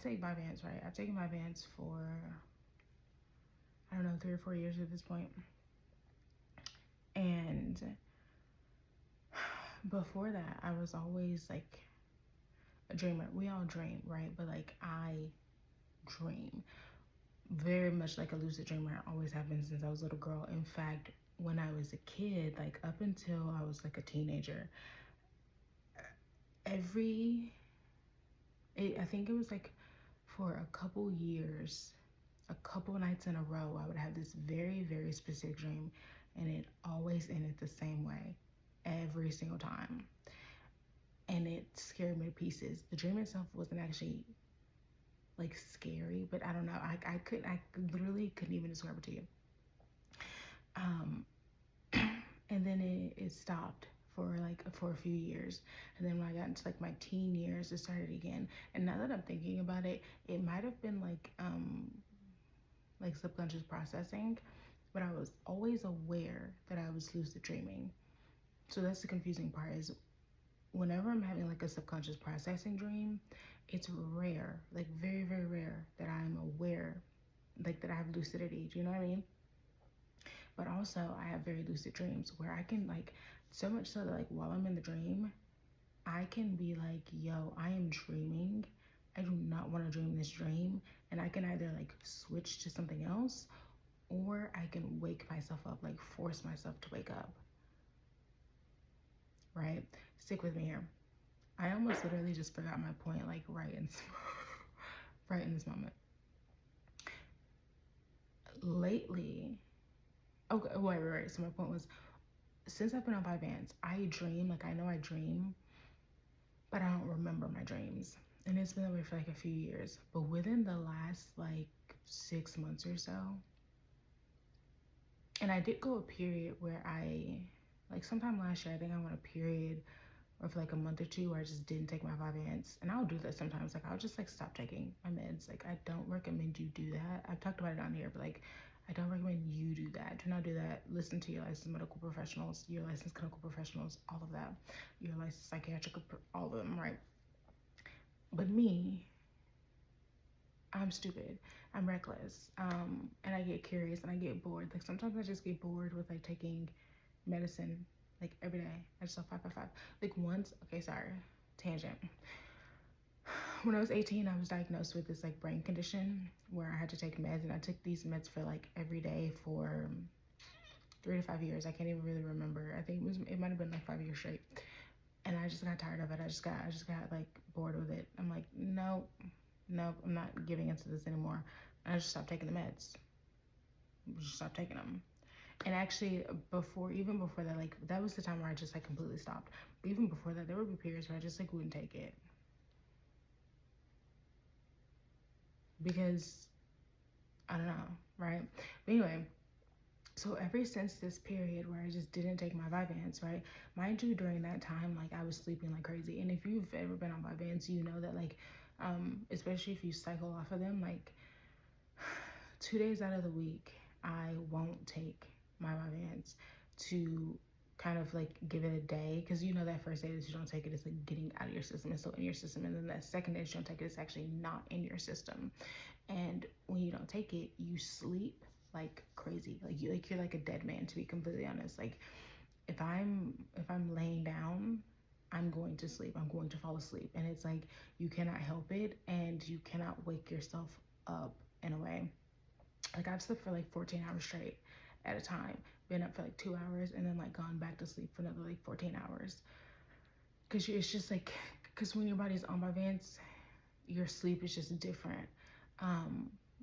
take Vyvanse, right? I've taken Vyvanse for, I don't know, 3 or 4 years at this point. And before that, I was always like a dreamer. We all dream, right? But like I dream very much like a lucid dreamer. It always happened since I was a little girl. In fact, when I was a kid, like up until I was like a teenager, I think it was like for a couple years, a couple nights in a row, I would have this very, very specific dream, and it always ended the same way every single time. And it scared me to pieces. The dream itself wasn't actually like scary, but I don't know. I literally couldn't even describe it to you. Um, and then it stopped for a few years, and then when I got into like my teen years, it started again. And now that I'm thinking about it, it might have been like subconscious processing, but I was always aware that I was lucid dreaming. So that's the confusing part, is whenever I'm having like a subconscious processing dream, it's rare, like very, very rare, that I'm aware, like that I have lucidity. Do you know what I mean? But also I have very lucid dreams where I can like, so much so that like while I'm in the dream, I can be like, yo, I am dreaming. I do not want to dream this dream. And I can either like switch to something else, or I can wake myself up, like force myself to wake up. Right? Stick with me here. I almost literally just forgot my point, like right in this moment. Lately, okay, right. So my point was, since I've been on Vyvanse, I dream, like I know I dream, but I don't remember my dreams. And it's been that way for like a few years. But within the last like 6 months or so, and I did go a period where like sometime last year, I think I went a period or for like a month or two where I just didn't take my Vyvanse. And I'll do that sometimes. Like I'll just like stop taking my meds. Like I don't recommend you do that. I've talked about it on here, but like I don't recommend you do that. Do not do that. Listen to your licensed medical professionals, your licensed clinical professionals, all of that. Your licensed psychiatric, all of them, right? But me, I'm stupid. I'm reckless. And I get curious and I get bored. Like sometimes I just get bored with like taking medicine like every day. I just saw 5 by 5. Like once, okay, sorry, tangent. When I was 18, I was diagnosed with this like brain condition where I had to take meds, and I took these meds for like every day for 3 to 5 years. I can't even really remember. I think it might have been like 5 years straight. And I just got tired of it. I just got like bored with it. I'm like, nope, I'm not giving into this anymore. And I just stopped taking the meds. Just stopped taking them. And actually, even before that, like that was the time where I just like completely stopped. But even before that, there would be periods where I just like wouldn't take it because I don't know, right? But anyway, so ever since this period where I just didn't take my Vyvanse, right? Mind you, during that time, like I was sleeping like crazy. And if you've ever been on Vyvanse, you know that like, especially if you cycle off of them, like 2 days out of the week, I won't take my Vyvanse to kind of like give it a day, because you know that first day that you don't take it is like getting out of your system. It's still in your system, and then that second day that you don't take it, it's actually not in your system. And when you don't take it, you sleep like crazy. You're like a dead man, to be completely honest. Like if I'm laying down, I'm going to sleep. I'm going to fall asleep. And it's like you cannot help it, and you cannot wake yourself up in a way. Like I've slept for like 14 hours straight at a time, been up for like 2 hours, and then like gone back to sleep for another like 14 hours. Because it's just like, because when your body's on Vyvanse, your sleep is just different.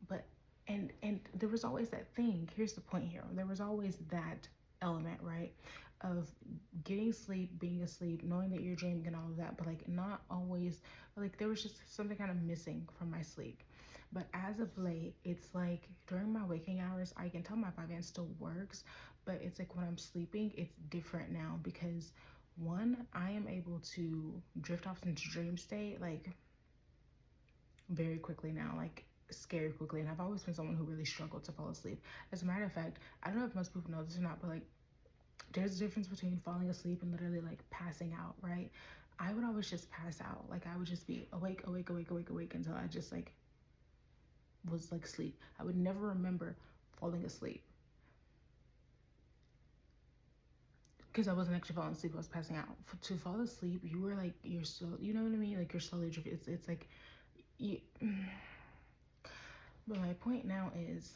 But and there was always that thing. Here's the point here. There was always that element, right, of getting sleep, being asleep, knowing that you're dreaming and all of that, but like not always, like there was just something kind of missing from my sleep. But as of late, it's like during my waking hours, I can tell my Vyvanse still works, but it's like when I'm sleeping, it's different now, because one, I am able to drift off into dream state like very quickly now, like scary quickly. And I've always been someone who really struggled to fall asleep. As a matter of fact, I don't know if most people know this or not, but like there's a difference between falling asleep and literally like passing out, right? I would always just pass out. Like I would just be awake, awake, awake, awake, awake until I just like was like sleep. I would never remember falling asleep because I wasn't actually falling asleep. I was passing out. To fall asleep, you were like you're so, you know what I mean? Like you're slowly. It's like you. But my point now is,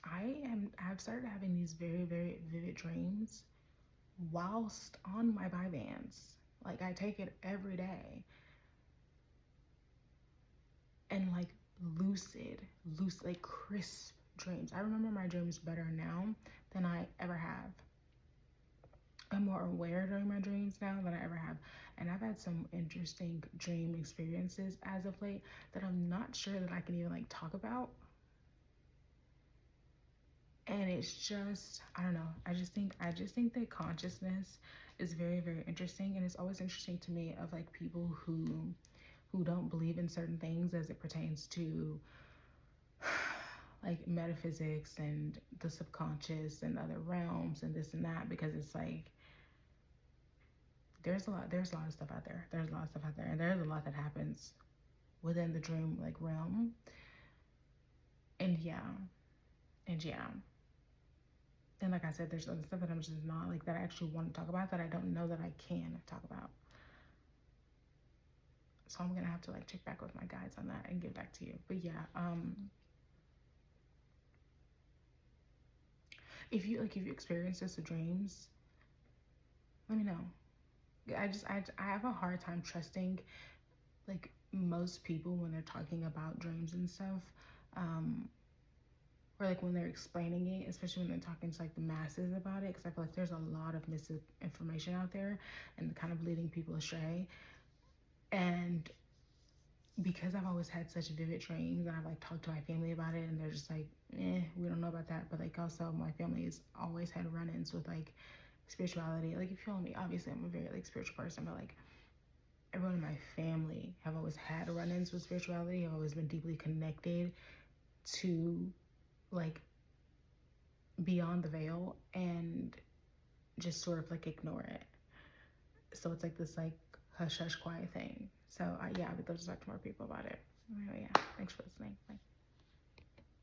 I've started having these very very vivid dreams whilst on my Vyvanse. Like I take it every day, and like lucid, like crisp dreams. I remember my dreams better now than I ever have. I'm more aware during my dreams now than I ever have. And I've had some interesting dream experiences as of late that I'm not sure that I can even like talk about. And it's just, I don't know. I just think that consciousness is very, very interesting. And it's always interesting to me of like people who don't believe in certain things as it pertains to like metaphysics and the subconscious and other realms and this and that, because it's like there's a lot of stuff out there. There's a lot of stuff out there, and there's a lot that happens within the dream like realm. And yeah, and yeah. And like I said, there's other stuff that I'm just not like that I actually want to talk about that I don't know that I can talk about. So I'm gonna have to like check back with my guides on that and get back to you. But yeah, if you experience this with dreams, let me know. I have a hard time trusting like most people when they're talking about dreams and stuff, um, or like when they're explaining it, especially when they're talking to like the masses about it, because I feel like there's a lot of misinformation out there and kind of leading people astray. And because I've always had such vivid dreams, and I've like talked to my family about it, and they're just like, we don't know about that. But like also, my family has always had run-ins with like spirituality. Like, if you feel me, obviously I'm a very like spiritual person, but like everyone in my family have always had run-ins with spirituality. Have always been deeply connected to like beyond the veil and just sort of like ignore it. So it's like this like hush hush quiet thing. So yeah, I would love to talk to more people about it. Anyway, yeah, thanks for listening. Bye.